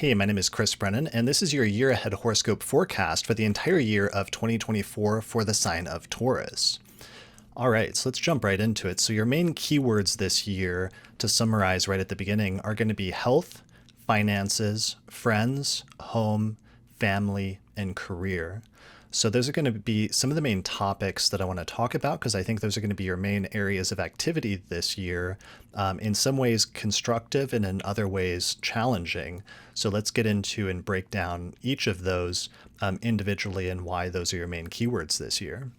Hey, my name is Chris Brennan, and this is your year ahead horoscope forecast for the entire year of 2024 for the sign of Taurus. All right, so let's jump right into it. So your main keywords this year, to summarize right at the beginning, are going to be health, finances, friends, home, family, and career. So those are going to be some of the main topics that I want to talk about because I think those are going to be your main areas of activity this year, in some ways constructive and in other ways challenging. So let's get into and break down each of those individually and why those are your main keywords this year.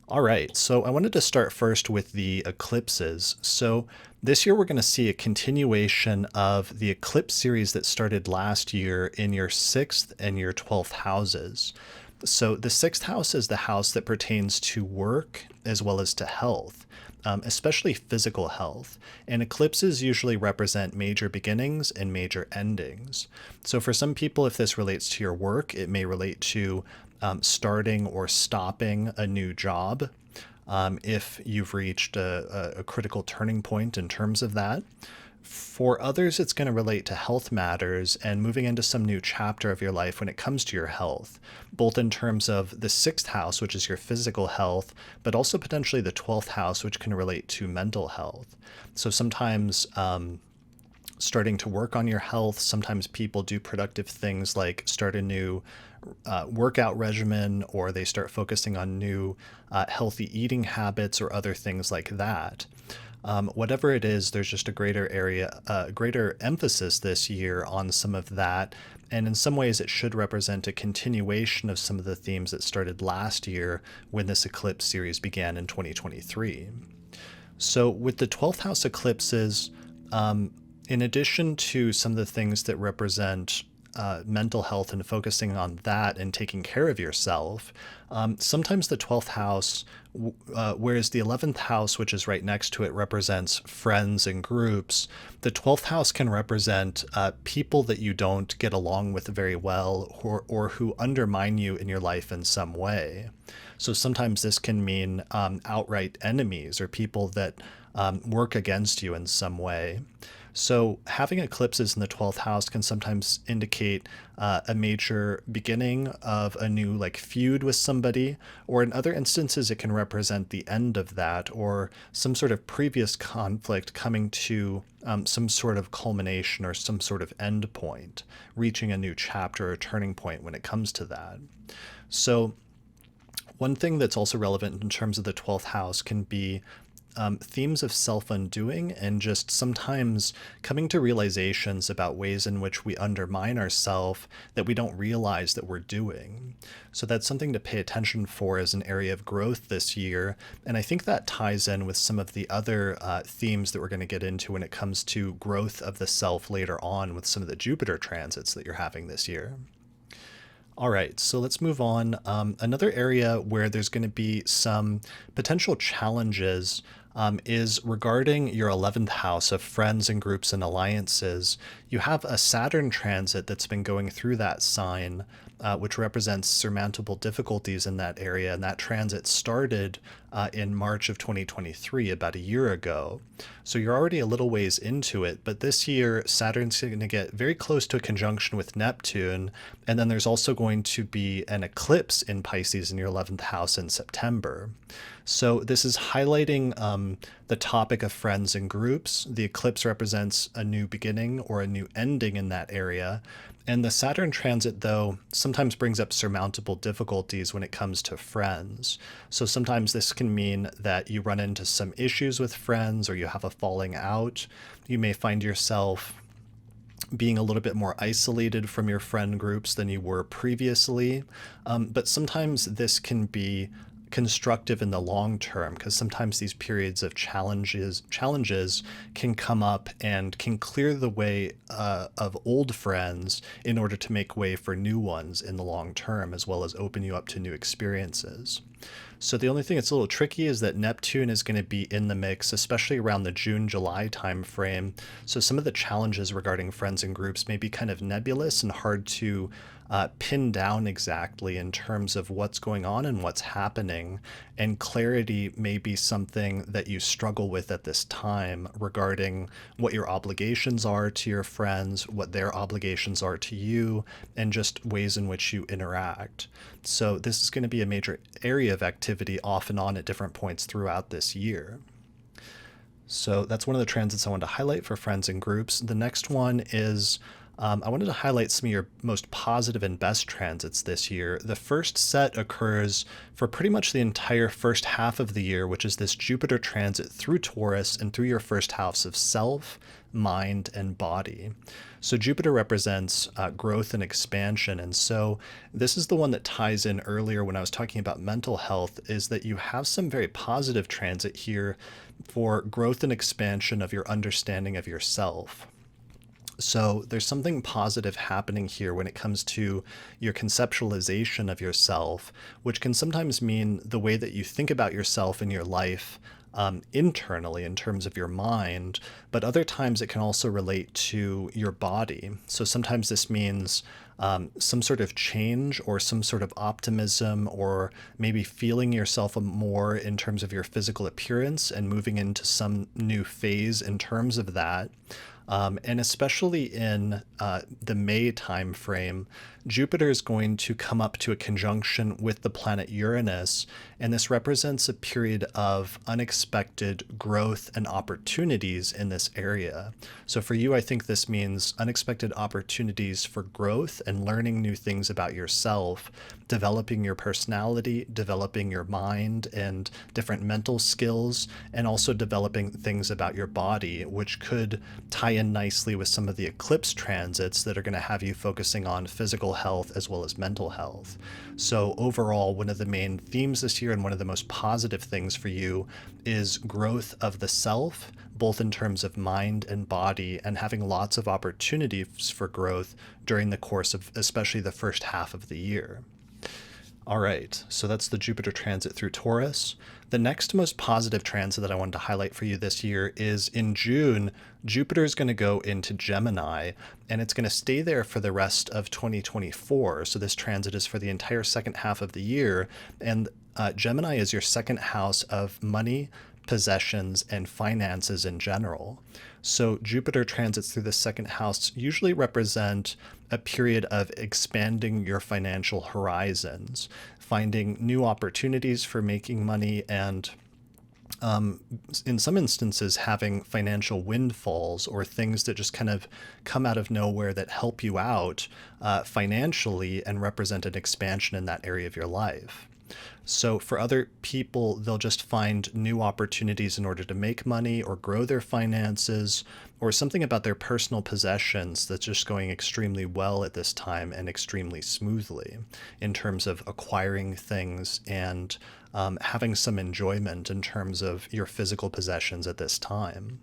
All right, so I wanted to start first with the eclipses. So this year we're going to see a continuation of the eclipse series that started last year in your 6th and your 12th houses. So the 6th house is the house that pertains to work as well as to health, especially physical health. And eclipses usually represent major beginnings and major endings. So for some people, if this relates to your work, it may relate to starting or stopping a new job, if you've reached a critical turning point in terms of that. For others, it's going to relate to health matters and moving into some new chapter of your life when it comes to your health, both in terms of the 6th house, which is your physical health, but also potentially the 12th house, which can relate to mental health. So sometimes starting to work on your health, sometimes people do productive things like start a new workout regimen, or they start focusing on new healthy eating habits or other things like that. Whatever it is, there's just a greater emphasis this year on some of that. And in some ways, it should represent a continuation of some of the themes that started last year when this eclipse series began in 2023. So with the 12th house eclipses, in addition to some of the things that represent mental health and focusing on that and taking care of yourself, sometimes the 12th house, whereas the 11th house, which is right next to it, represents friends and groups, the 12th house can represent people that you don't get along with very well, or who undermine you in your life in some way. So sometimes this can mean outright enemies or people that work against you in some way. So having eclipses in the 12th house can sometimes indicate a major beginning of a new feud with somebody, or in other instances, it can represent the end of that or some sort of previous conflict coming to some sort of culmination or some sort of end point, reaching a new chapter or turning point when it comes to that. So one thing that's also relevant in terms of the 12th house can be themes of self-undoing and just sometimes coming to realizations about ways in which we undermine ourselves that we don't realize that we're doing. So that's something to pay attention for as an area of growth this year. And I think that ties in with some of the other themes that we're going to get into when it comes to growth of the self later on with some of the Jupiter transits that you're having this year. All right, so let's move on. Another area where there's going to be some potential challenges is regarding your 11th house of friends and groups and alliances. You have a Saturn transit that's been going through that sign, which represents surmountable difficulties in that area. And that transit started in March of 2023, about a year ago. So you're already a little ways into it. But this year, Saturn's going to get very close to a conjunction with Neptune. And then there's also going to be an eclipse in Pisces in your 11th house in September. So this is highlighting the topic of friends and groups. The eclipse represents a new beginning or a new ending in that area. And the Saturn transit, though, sometimes brings up surmountable difficulties when it comes to friends. So sometimes this can mean that you run into some issues with friends or you have a falling out. You may find yourself being a little bit more isolated from your friend groups than you were previously. But sometimes this can be constructive in the long term, because sometimes these periods of challenges can come up and can clear the way of old friends in order to make way for new ones in the long term, as well as open you up to new experiences. So the only thing that's a little tricky is that Neptune is going to be in the mix, especially around the June-July timeframe. So some of the challenges regarding friends and groups may be kind of nebulous and hard to pin down exactly in terms of what's going on and what's happening. And clarity may be something that you struggle with at this time regarding what your obligations are to your friends, what their obligations are to you, and just ways in which you interact. So this is going to be a major area of activity off and on at different points throughout this year. So that's one of the transits I wanted to highlight for friends and groups. The next one is I wanted to highlight some of your most positive and best transits this year. The first set occurs for pretty much the entire first half of the year, which is this Jupiter transit through Taurus and through your first house of self, mind, and body. So Jupiter represents growth and expansion. And so this is the one that ties in earlier when I was talking about mental health, is that you have some very positive transit here for growth and expansion of your understanding of yourself. So there's something positive happening here when it comes to your conceptualization of yourself, which can sometimes mean the way that you think about yourself in your life internally in terms of your mind, but other times it can also relate to your body. So sometimes this means some sort of change or some sort of optimism, or maybe feeling yourself more in terms of your physical appearance and moving into some new phase in terms of that. And especially in the May timeframe, Jupiter is going to come up to a conjunction with the planet Uranus, and this represents a period of unexpected growth and opportunities in this area. So for you, I think this means unexpected opportunities for growth and learning new things about yourself, developing your personality, developing your mind and different mental skills, and also developing things about your body, which could tie in nicely with some of the eclipse transits that are going to have you focusing on physical health as well as mental health. So overall, one of the main themes this year and one of the most positive things for you is growth of the self, both in terms of mind and body, and having lots of opportunities for growth during the course of especially the first half of the year. All right, so that's the Jupiter transit through Taurus. The next most positive transit that I wanted to highlight for you this year is in June. Jupiter is going to go into Gemini, and it's going to stay there for the rest of 2024. So this transit is for the entire second half of the year, and Gemini is your second house of money, possessions, and finances in general. So Jupiter transits through the second house usually represent a period of expanding your financial horizons, finding new opportunities for making money, and in some instances having financial windfalls or things that just kind of come out of nowhere that help you out financially and represent an expansion in that area of your life. So for other people, they'll just find new opportunities in order to make money or grow their finances, or something about their personal possessions that's just going extremely well at this time and extremely smoothly in terms of acquiring things and having some enjoyment in terms of your physical possessions at this time.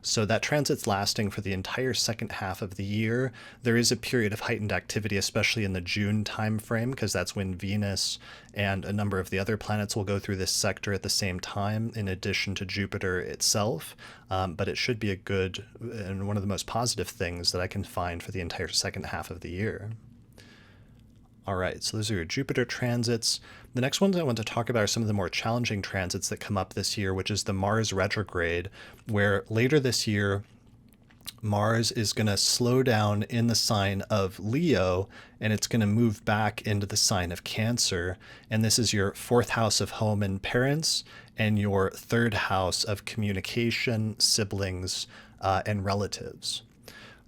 So that transit's lasting for the entire second half of the year. There is a period of heightened activity, especially in the June timeframe, because that's when Venus and a number of the other planets will go through this sector at the same time, in addition to Jupiter itself. But it should be a good and one of the most positive things that I can find for the entire second half of the year. All right, so those are your Jupiter transits. The next ones I want to talk about are some of the more challenging transits that come up this year, which is the Mars retrograde, where later this year, Mars is going to slow down in the sign of Leo, and it's going to move back into the sign of Cancer. And this is your fourth house of home and parents, and your third house of communication, siblings, and relatives.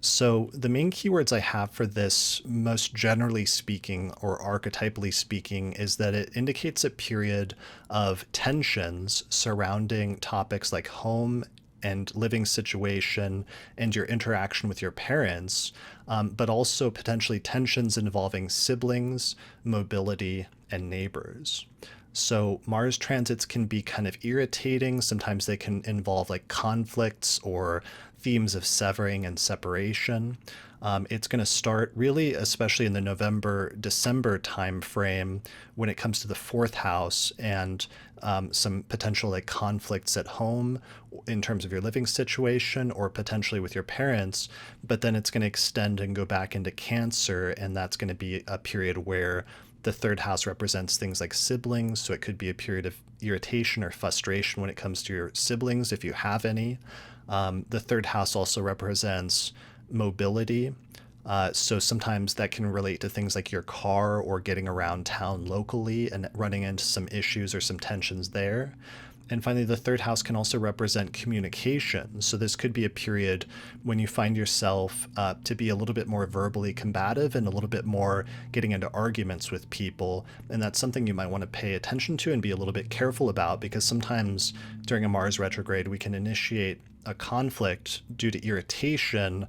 So the main keywords I have for this, most generally speaking, or archetypally speaking, is that it indicates a period of tensions surrounding topics like home and living situation and your interaction with your parents, but also potentially tensions involving siblings, mobility, and neighbors. So Mars transits can be kind of irritating. Sometimes they can involve like conflicts or themes of severing and separation. It's going to start really, especially in the November-December timeframe when it comes to the fourth house and some potential like conflicts at home in terms of your living situation or potentially with your parents. But then it's going to extend and go back into Cancer, and that's going to be a period where the third house represents things like siblings. So it could be a period of irritation or frustration when it comes to your siblings, if you have any. The third house also represents mobility. So sometimes that can relate to things like your car or getting around town locally and running into some issues or some tensions there. And finally, the third house can also represent communication. So this could be a period when you find yourself to be a little bit more verbally combative and a little bit more getting into arguments with people. And that's something you might want to pay attention to and be a little bit careful about, because sometimes during a Mars retrograde, we can initiate a conflict due to irritation,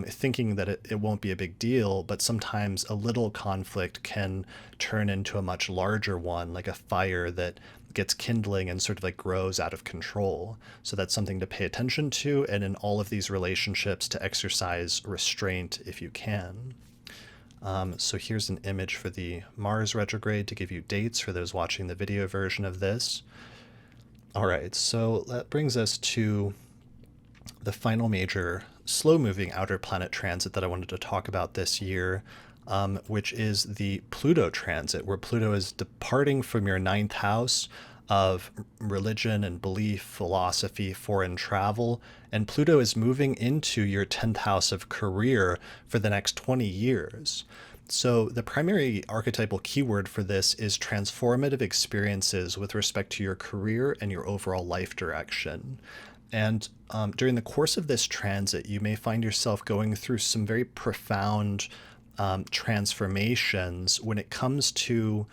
thinking that it won't be a big deal, but sometimes a little conflict can turn into a much larger one, like a fire that gets kindling and sort of like grows out of control. So that's something to pay attention to, and in all of these relationships to exercise restraint if you can. So here's an image for the Mars retrograde to give you dates for those watching the video version of this. All right, so that brings us to the final major slow-moving outer planet transit that I wanted to talk about this year, which is the Pluto transit, where Pluto is departing from your ninth house of religion and belief, philosophy, foreign travel, and Pluto is moving into your 10th house of career for the next 20 years. So the primary archetypal keyword for this is transformative experiences with respect to your career and your overall life direction. And during the course of this transit, you may find yourself going through some very profound transformations when it comes to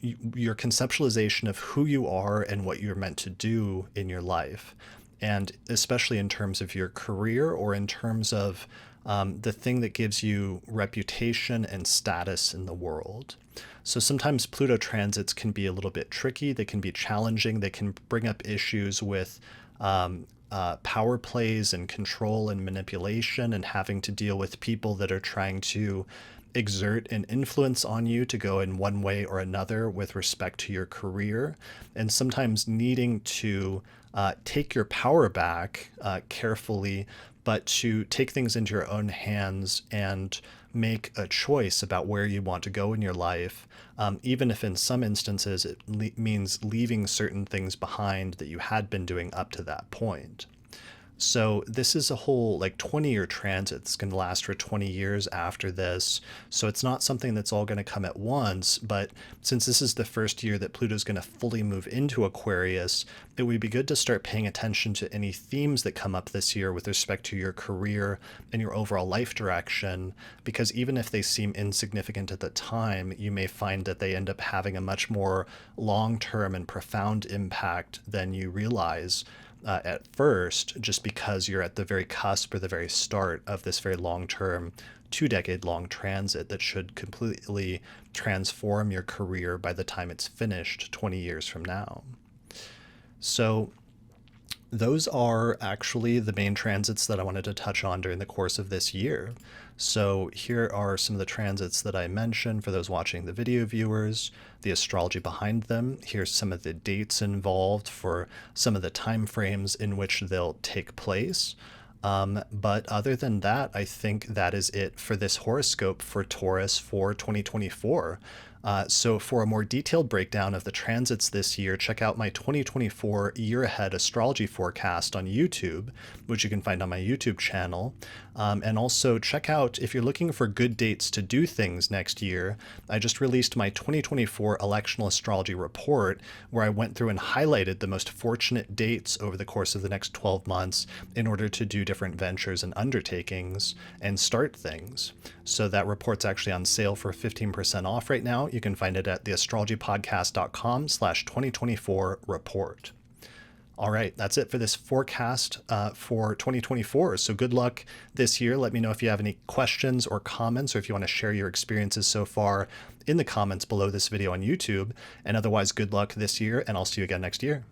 your conceptualization of who you are and what you're meant to do in your life. And especially in terms of your career or in terms of the thing that gives you reputation and status in the world. So sometimes Pluto transits can be a little bit tricky. They can be challenging. They can bring up issues with power plays and control and manipulation, and having to deal with people that are trying to exert an influence on you to go in one way or another with respect to your career, and sometimes needing to take your power back carefully, but to take things into your own hands and make a choice about where you want to go in your life, even if in some instances it means leaving certain things behind that you had been doing up to that point. So this is a whole like 20-year transit that's going to last for 20 years after this. So it's not something that's all going to come at once, but since this is the first year that Pluto's going to fully move into Aquarius, it would be good to start paying attention to any themes that come up this year with respect to your career and your overall life direction, because even if they seem insignificant at the time, you may find that they end up having a much more long-term and profound impact than you realize at first, just because you're at the very cusp or the very start of this very long-term, 2-decade-long transit that should completely transform your career by the time it's finished 20 years from now. So those are actually the main transits that I wanted to touch on during the course of this year. So here are some of the transits that I mentioned for those watching the video viewers, the astrology behind them. Here's some of the dates involved for some of the time frames in which they'll take place. But other than that, I think that is it for this horoscope for Taurus for 2024. So for a more detailed breakdown of the transits this year, check out my 2024 year ahead astrology forecast on YouTube, which you can find on my YouTube channel. And also check out, if you're looking for good dates to do things next year, I just released my 2024 Electional Astrology Report, where I went through and highlighted the most fortunate dates over the course of the next 12 months in order to do different ventures and undertakings and start things. So that report's actually on sale for 15% off right now. You can find it at theastrologypodcast.com/2024 report. All right, that's it for this forecast for 2024. So good luck this year. Let me know if you have any questions or comments, or if you want to share your experiences so far in the comments below this video on YouTube. And otherwise, good luck this year, and I'll see you again next year.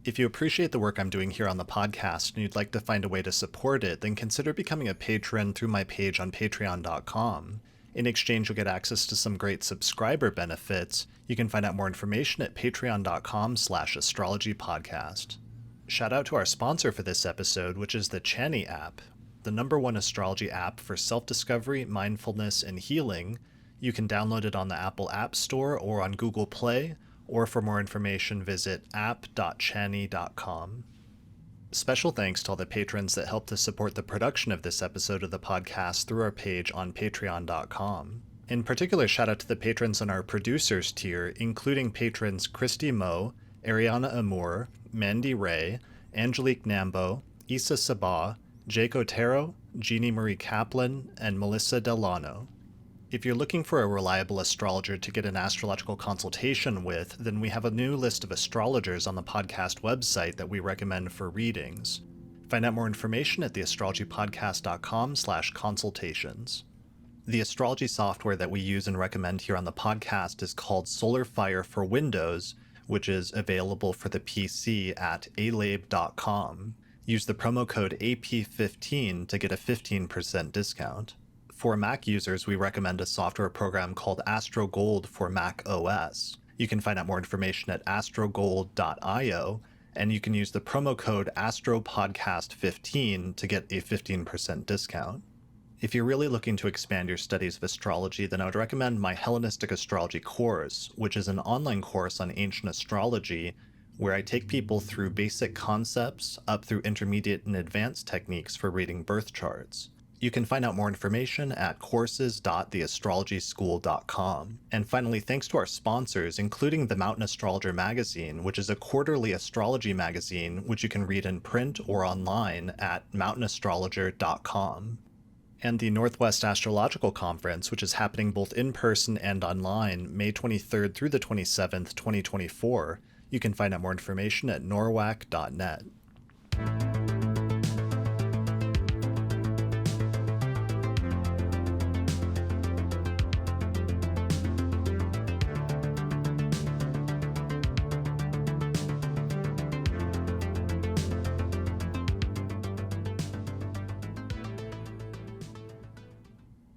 If you appreciate the work I'm doing here on the podcast and you'd like to find a way to support it, then consider becoming a patron through my page on patreon.com. In exchange, you'll get access to some great subscriber benefits. You can find out more information at patreon.com/astrologypodcast. Shout out to our sponsor for this episode, which is the Chani app, the #1 astrology app for self-discovery, mindfulness, and healing. You can download it on the Apple App Store or on Google Play, or for more information, visit app.chani.com. Special thanks to all the patrons that helped to support the production of this episode of the podcast through our page on patreon.com. In particular, shout out to the patrons on our producers tier, including patrons Christy Moe, Ariana Amour, Mandy Ray, Angelique Nambo, Issa Sabah, Jake Otero, Jeannie Marie Kaplan, and Melissa Delano. If you're looking for a reliable astrologer to get an astrological consultation with, then we have a new list of astrologers on the podcast website that we recommend for readings. Find out more information at theastrologypodcast.com/consultations. The astrology software that we use and recommend here on the podcast is called SolarFire for Windows, which is available for the PC at alabe.com. Use the promo code AP15 to get a 15% discount. For Mac users, we recommend a software program called AstroGold for Mac OS. You can find out more information at astrogold.io, and you can use the promo code AstroPodcast15 to get a 15% discount. If you're really looking to expand your studies of astrology, then I would recommend my Hellenistic Astrology course, which is an online course on ancient astrology, where I take people through basic concepts up through intermediate and advanced techniques for reading birth charts. You can find out more information at courses.theastrologyschool.com. And finally, thanks to our sponsors, including the Mountain Astrologer magazine, which is a quarterly astrology magazine which you can read in print or online at mountainastrologer.com. And the Northwest Astrological Conference, which is happening both in person and online, May 23rd through the 27th, 2024. You can find out more information at norwac.net.